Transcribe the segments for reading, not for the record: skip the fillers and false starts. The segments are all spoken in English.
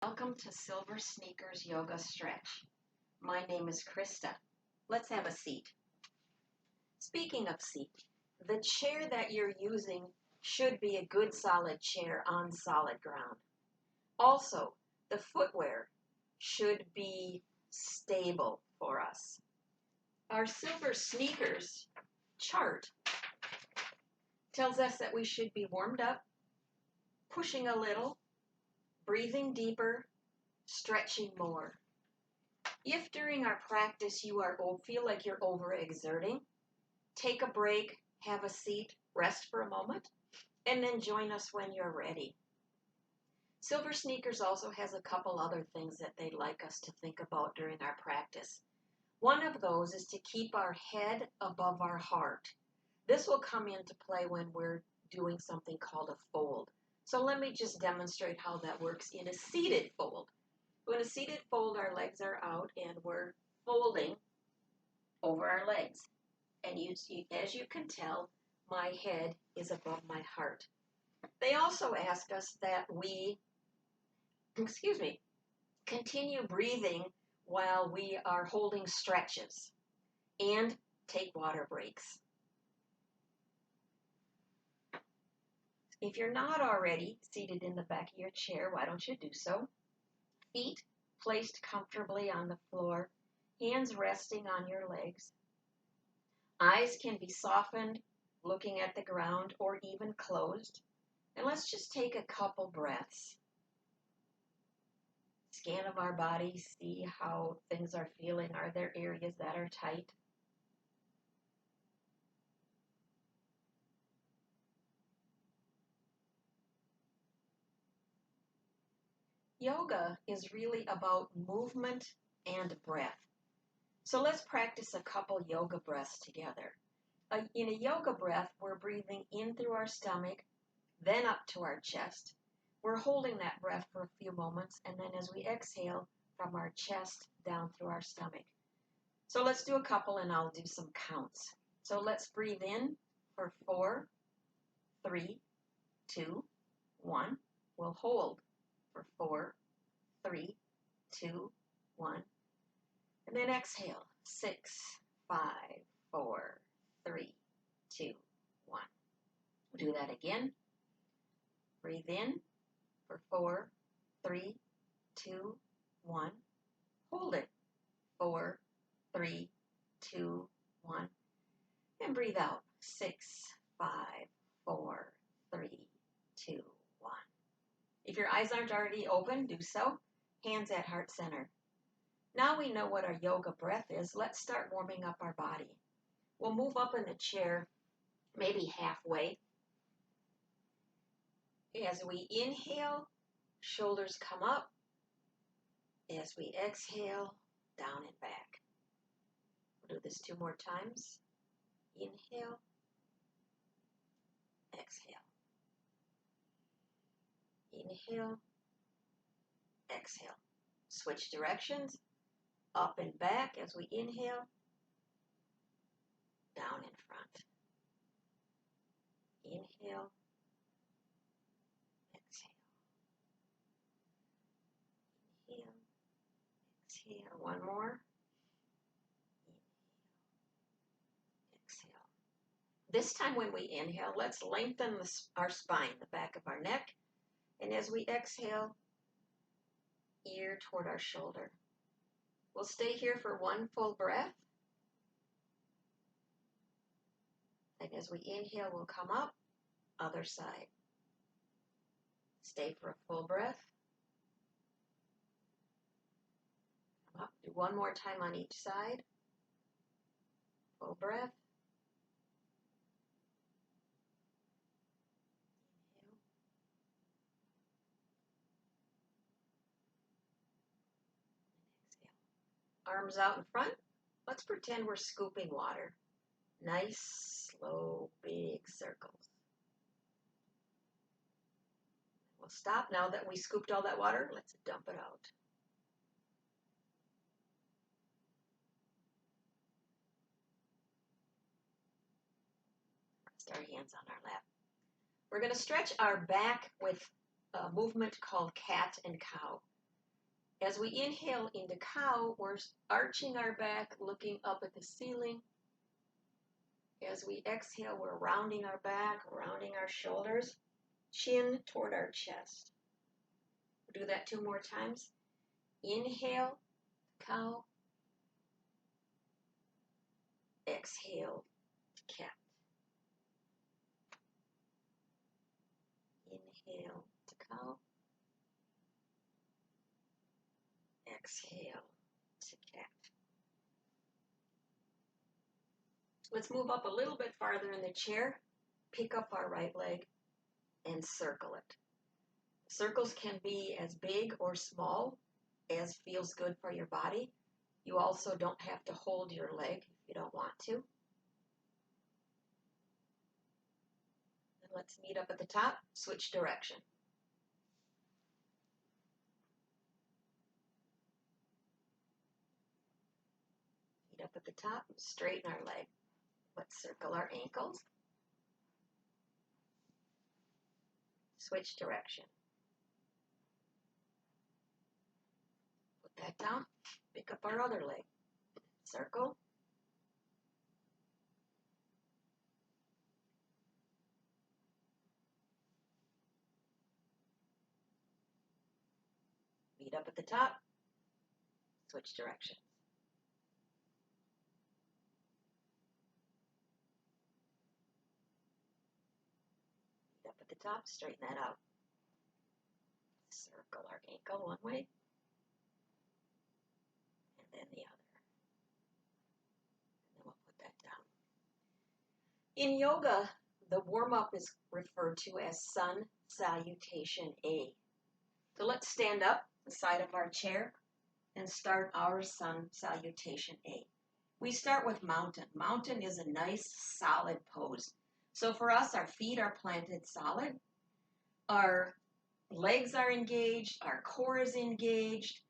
Welcome to Silver Sneakers Yoga Stretch. My name is Christa. Let's have a seat. Speaking of seat, the chair that you're using should be a good solid chair on solid ground. Also, the footwear should be stable for us. Our Silver Sneakers chart tells us that we should be warmed up, pushing a little, breathing deeper, stretching more. If during our practice you feel like you're overexerting, take a break, have a seat, rest for a moment, and then join us when you're ready. Silver Sneakers also has a couple other things that they'd like us to think about during our practice. One of those is to keep our head above our heart. This will come into play when we're doing something called a fold. So let me just demonstrate how that works in a seated fold. In a seated fold, our legs are out and we're folding over our legs. And as you can tell, my head is above my heart. They also ask us that we, continue breathing while we are holding stretches and take water breaks. If you're not already seated in the back of your chair, why don't you do so? Feet placed comfortably on the floor, hands resting on your legs. Eyes can be softened, looking at the ground, or even closed. And let's just take a couple breaths. Scan of our body, see how things are feeling. Are there areas that are tight? Yoga is really about movement and breath. So let's practice a couple yoga breaths together. In a yoga breath, we're breathing in through our stomach, then up to our chest. We're holding that breath for a few moments, and then as we exhale, from our chest down through our stomach. So let's do a couple, and I'll do some counts. So let's breathe in for 4, 3, 2, 1. We'll hold for 4, 3, 2, 1. And then exhale, 6, 5, 4, 3, 2, 1. We'll do that again. Breathe in for 4, 3, 2, 1. Hold it. 4, 3, 2, 1. And breathe out. 6, 5, 4, 3, 2, 1. If your eyes aren't already open, do so. Hands at heart center. Now we know what our yoga breath is. Let's start warming up our body. We'll move up in the chair, maybe halfway. As we inhale, shoulders come up. As we exhale, down and back. We'll do this 2 more times. Inhale, exhale. Inhale, exhale. Switch directions, up and back as we inhale, down in front. Inhale, exhale. Inhale, exhale. One more. Inhale, exhale. This time when we inhale, let's lengthen our spine, the back of our neck. And as we exhale, ear toward our shoulder. We'll stay here for 1 full breath. And as we inhale, we'll come up, other side. Stay for a full breath. Come up, do 1 more time on each side. Full breath. Arms out in front. Let's pretend we're scooping water. Nice, slow, big circles. We'll stop now that we scooped all that water. Let's dump it out. Rest our hands on our lap. We're going to stretch our back with a movement called cat and cow. As we inhale into cow, we're arching our back, looking up at the ceiling. As we exhale, we're rounding our back, rounding our shoulders, chin toward our chest. We'll do that 2 more times. Inhale, cow. Exhale, cat. Inhale to cow. Exhale to cat. Let's move up a little bit farther in the chair. Pick up our right leg and circle it. Circles can be as big or small as feels good for your body. You also don't have to hold your leg if you don't want to. And let's meet up at the top, switch direction. Meet up at the top, straighten our leg. Let's circle our ankles. Switch direction. Put that down. Pick up our other leg. Circle. Meet up at the top. Switch direction. Meet up at the top. Straighten that out. Circle our ankle one way. And then the other. And then we'll put that down. In yoga, the warm-up is referred to as Sun Salutation A. So let's stand up the side of our chair and start our Sun Salutation A. We start with mountain. Mountain is a nice solid pose. So for us, our feet are planted solid. Our legs are engaged. Our core is engaged.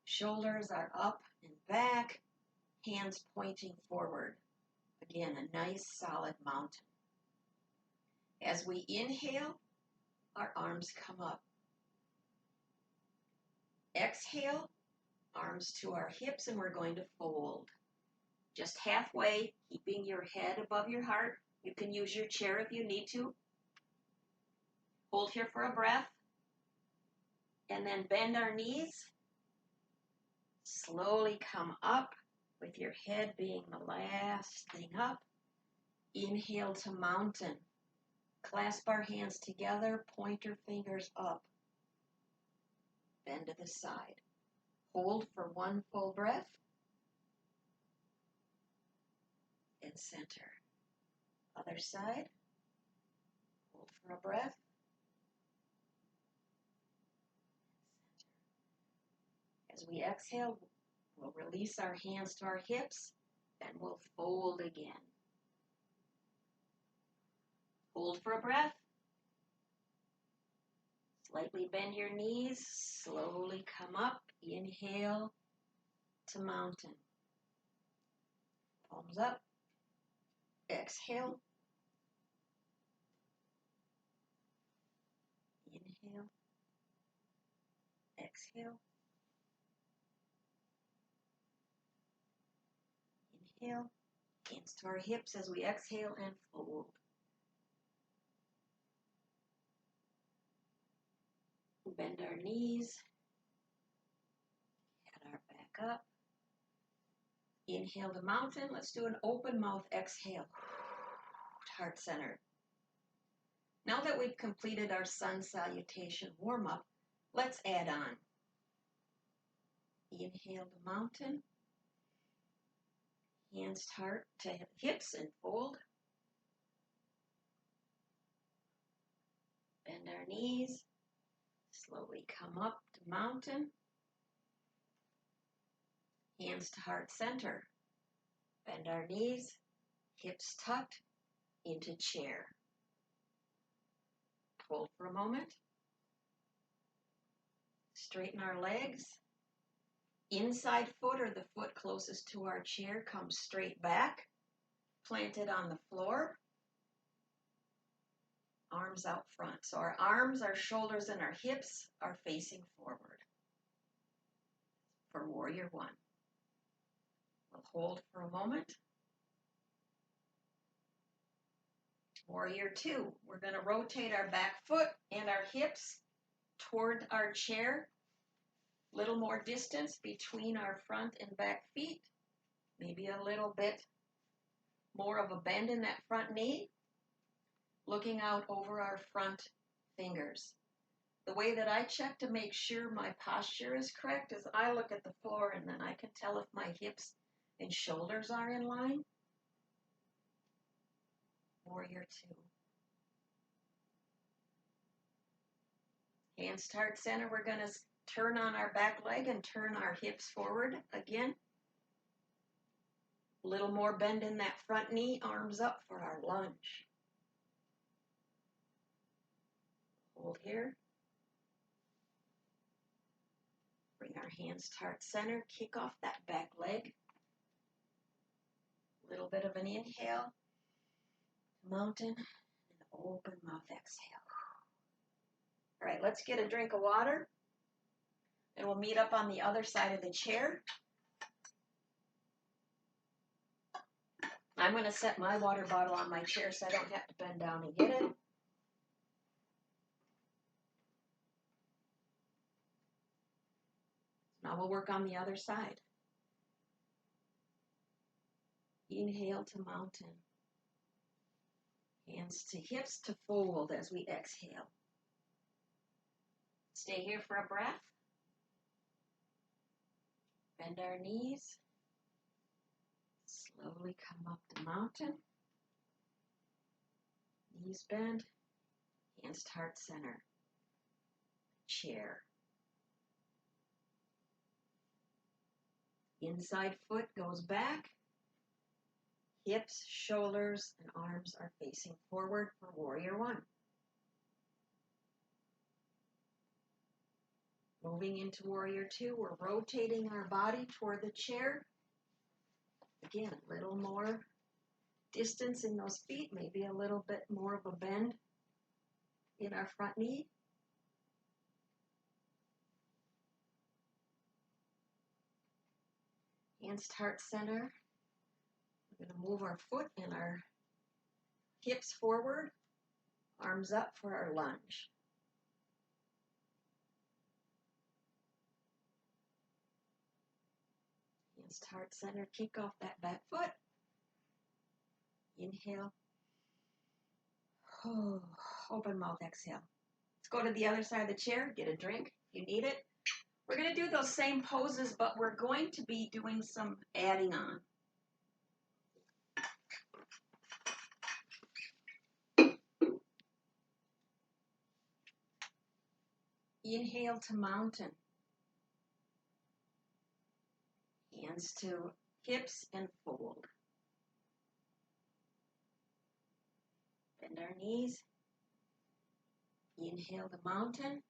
Shoulders are up and back. Hands pointing forward. Again, a nice solid mountain. As we inhale, our arms come up. Exhale, arms to our hips, and we're going to fold. Just halfway, keeping your head above your heart. You can use your chair if you need to. Hold here for a breath. And then bend our knees. Slowly come up with your head being the last thing up. Inhale to mountain. Clasp our hands together, pointer fingers up. Bend to the side. Hold for 1 full breath. And center. Other side. Hold for a breath. As we exhale, we'll release our hands to our hips and we'll fold again. Hold for a breath. Slightly bend your knees. Slowly come up. Inhale to mountain. Palms up. Exhale. Inhale. Exhale. Inhale. Hands to our hips as we exhale and fold. Bend our knees. Head our back up. Inhale to mountain. Let's do an open mouth exhale. Heart centered. Now that we've completed our sun salutation warm-up, let's add on. Inhale to mountain. Hands to heart to hips and fold. Bend our knees. Slowly come up to mountain. Hands to heart center. Bend our knees. Hips tucked into chair. Hold for a moment. Straighten our legs. Inside foot or the foot closest to our chair comes straight back. Planted on the floor. Arms out front. So our arms, our shoulders, and our hips are facing forward. for warrior one. We'll hold for a moment. Warrior two, we're going to rotate our back foot and our hips toward our chair. Little more distance between our front and back feet. Maybe a little bit more of a bend in that front knee. Looking out over our front fingers. The way that I check to make sure my posture is correct is I look at the floor and then I can tell if my hips and shoulders are in line. Warrior two. Hands to heart center. We're going to turn on our back leg and turn our hips forward again. A little more bend in that front knee, arms up for our lunge. Hold here. Bring our hands to heart center. Kick off that back leg. A little bit of an inhale. Mountain and open mouth exhale. All right, let's get a drink of water. And we'll meet up on the other side of the chair. I'm going to set my water bottle on my chair so I don't have to bend down and get it. Now we'll work on the other side. Inhale to mountain. Hands to hips to fold as we exhale. Stay here for a breath. Bend our knees. Slowly come up the mountain. Knees bend. Hands to heart center. Chair. Inside foot goes back. Hips, shoulders, and arms are facing forward for warrior one. Moving into warrior two, we're rotating our body toward the chair. Again, a little more distance in those feet, maybe a little bit more of a bend in our front knee. Hands to heart center. We're going to move our foot and our hips forward, arms up for our lunge. Hands to heart center, kick off that back foot. Inhale. Oh, open mouth, exhale. Let's go to the other side of the chair, get a drink if you need it. We're going to do those same poses, but we're going to be doing some adding on. Inhale to mountain. Hands to hips and fold. Bend our knees. Inhale to mountain.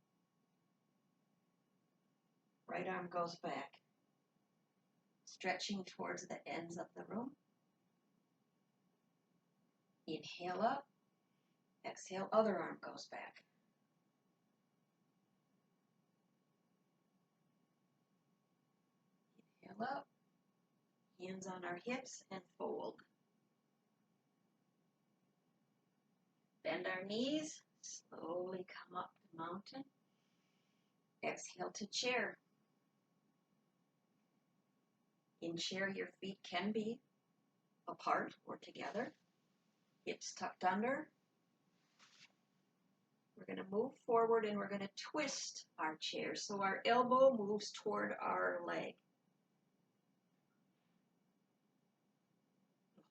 Right arm goes back. Stretching towards the ends of the room. Inhale up. Exhale, other arm goes back. Inhale up. Hands on our hips and fold. Bend our knees. Slowly come up to mountain. Exhale to chair. In chair, your feet can be apart or together. Hips tucked under. We're going to move forward and we're going to twist our chair so our elbow moves toward our leg.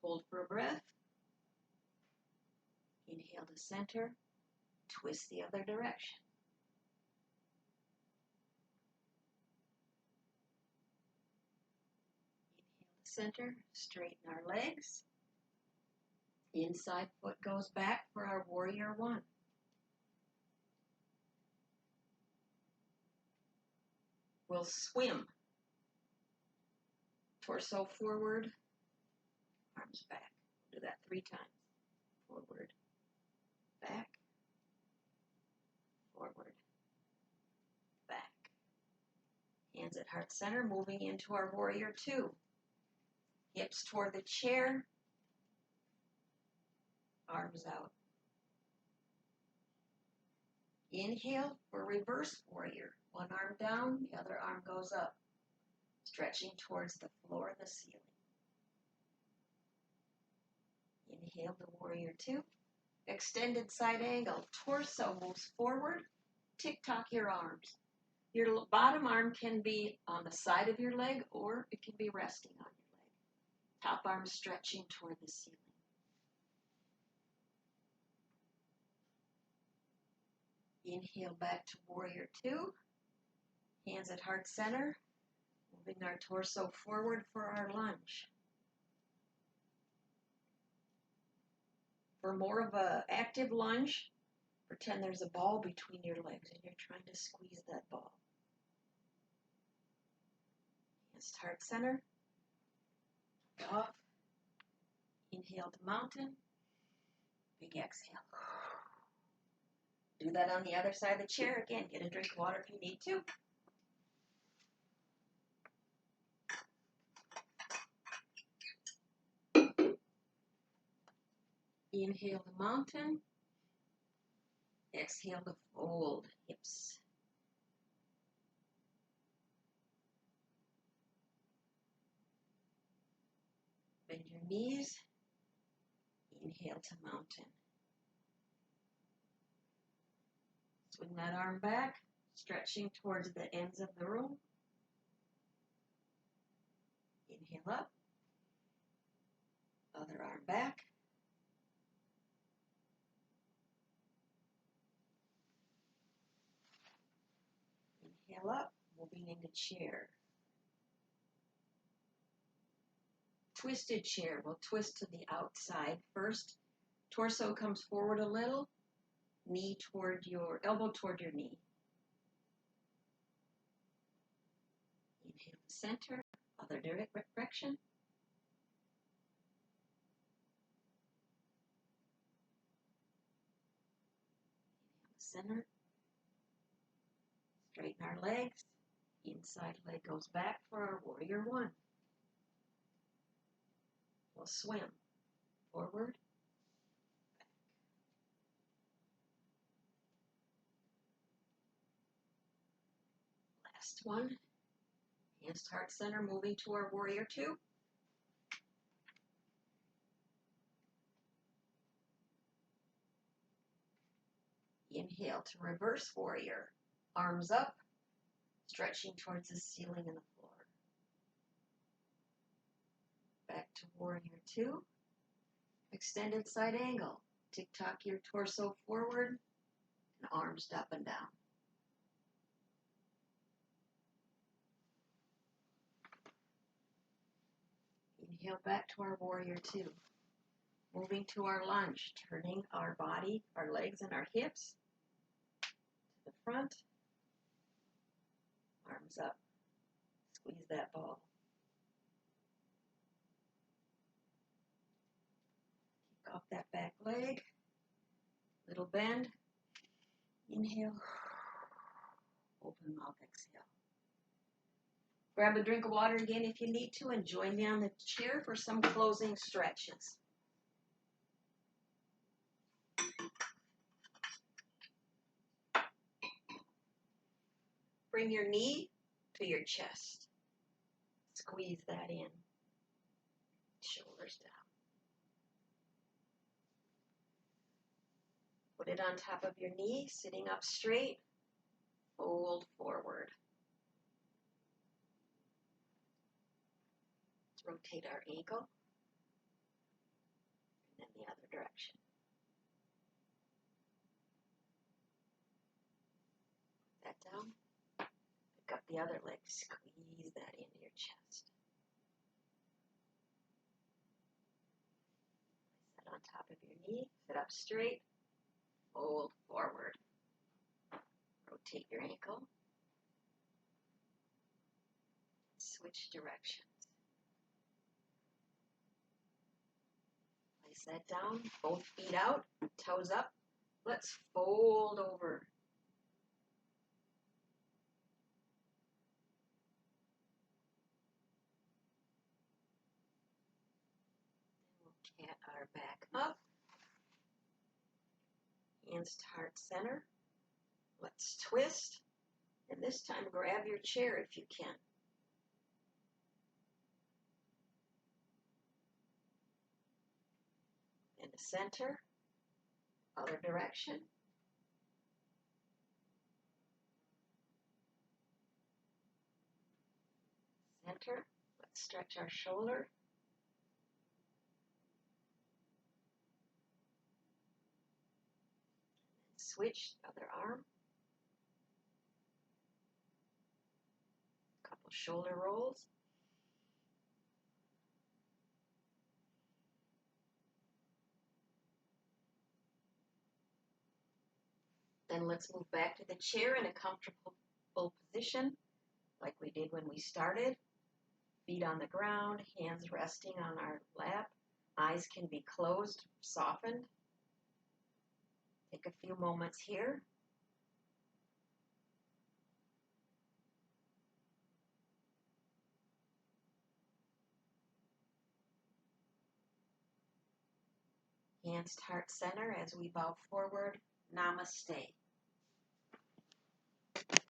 Hold for a breath. Inhale to center. Twist the other direction. Inhale to center. Straighten our legs. Inside foot goes back for our warrior one. We'll swim. Torso forward. Arms back. Do that 3 times. Forward, back, forward, back. Hands at heart center, moving into our warrior two. Hips toward the chair, arms out. Inhale for reverse warrior. One arm down, the other arm goes up, stretching towards the floor of the ceiling. Inhale to warrior two. Extended side angle. Torso moves forward. Tick-tock your arms. Your bottom arm can be on the side of your leg or it can be resting on your leg. Top arm stretching toward the ceiling. Inhale back to warrior two. Hands at heart center. Moving our torso forward for our lunge. For more of an active lunge, pretend there's a ball between your legs and you're trying to squeeze that ball. Hands to heart center. Off. Inhale to mountain. Big exhale. Do that on the other side of the chair. Again, get a drink of water if you need to. Inhale the mountain. Exhale to fold hips. Bend your knees. Inhale to mountain. Swing that arm back, stretching towards the ends of the room. Inhale up. Other arm back. Inhale up, moving into chair. Twisted chair. We'll twist to the outside first. Torso comes forward a little. Knee toward your elbow toward your knee. Inhale to center, other direction. Inhale to center. Straighten our legs. Inside leg goes back for our warrior one. We'll swim forward. Last one. Hands to heart center, moving to our warrior two. Inhale to reverse warrior. Arms up, stretching towards the ceiling and the floor. Back to warrior two. Extended side angle. Tick-tock your torso forward and arms up and down. Inhale back to our warrior two. Moving to our lunge, turning our body, our legs and our hips to the front. Arms up. Squeeze that ball. Kick off that back leg. Little bend. Inhale. Open mouth, exhale. Grab a drink of water again if you need to, and join me on the chair for some closing stretches. Bring your knee to your chest. Squeeze that in. Shoulders down. Put it on top of your knee, sitting up straight. Fold forward. Rotate our ankle, and then the other direction. Put that down. Pick up the other leg. Squeeze that into your chest. Place that on top of your knee. Sit up straight. Fold forward. Rotate your ankle. Switch directions. Place that down, both feet out, toes up. Let's fold over. at our back up. Hands to heart center. Let's twist. And this time grab your chair if you can. In the center. Other direction. Center. Let's stretch our shoulder. Switch the other arm. Couple shoulder rolls. Then let's move back to the chair in a comfortable position, like we did when we started. Feet on the ground, hands resting on our lap. Eyes can be closed, softened. Take a few moments here. Hands to heart center as we bow forward. Namaste.